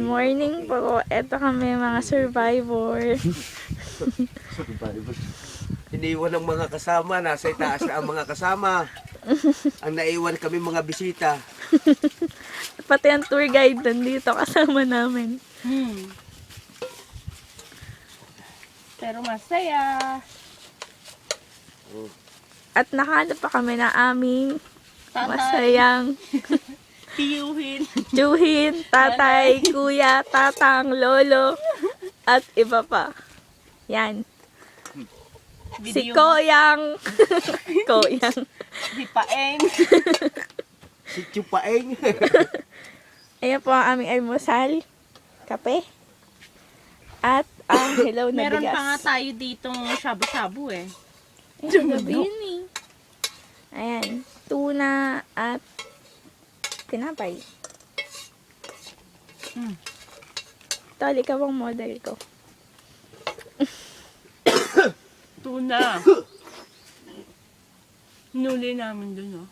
morning po. Eto kami mga survivor. Iniwan ng mga kasama, nasa itaas na ang mga kasama. Ang naiwan kami mga bisita. Pati ang tour guide nandito kasama namin. Pero masaya. At nakahanap pa kami na aming Tatay. masayang Tiyuhin. tiyuhin, tatay, kuya, tatang, lolo, at iba pa. Yan. Si Video. Koyang. Koyang. Di paeng. Si Chupaeng. Ayan po ang aming almusal. Kape. At ang hilaw na Meron bigas. pa nga tayo ditong shabu-shabu eh. Ayun, gabi yun eh. Ayan. Tuna at tinapay. Tol, ikaw ang model ko. Tuna. Nuli namin dun, oh.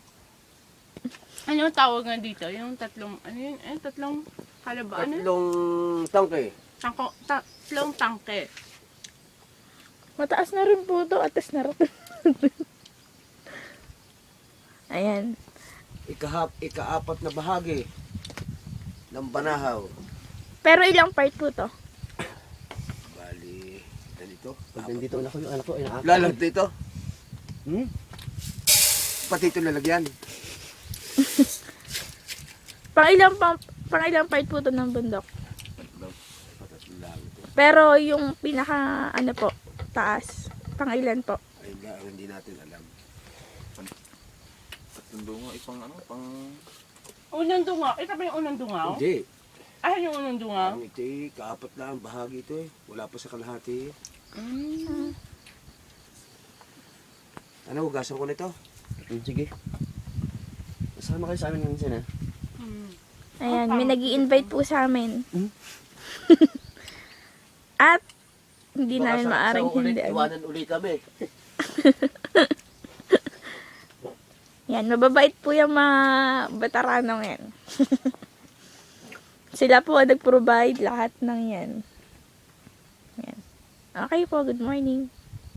Ano yung tawag nga dito? Yung tatlong, ano yun? Tatlong halaba, ano yun? Tatlong tangke. Tatlong tangke. Mataas na rin po ito. Atas na rin. Ayan. Ikaapat na bahagi ng banahaw. Pero ilang part po to? Bali, ganito. Pag nandito anak ko, yung anak ko, ay nakaka. Lalag dito. Hmm? Pati ito lalagyan. Pang ilang part po to ng bundok? Patatlo lang ito. Pero yung pinaka, ano po, taas. Pang ilan po? Ay, hindi natin alam. Tatlong dungo, ipang ano, pang... Unang dungaw. Ito ba yung unang dungaw? Hindi. Ay, yung unang dungaw? Ang ito eh, kaapat na ang bahagi ito eh. Wala pa sa kalahati. Ano, hugasan ko nito? Sige. Kasama kayo sa amin minsan, ha? Ayan, may nag-i-invite po sa amin. Hmm? At, hindi namin Baka maaring sa ulit, hindi. iwanan ulit kami. Yan, mababait po yung mga veteranong yan. Sila po ang nag-provide lahat ng yan. Yan. Okay po, good morning.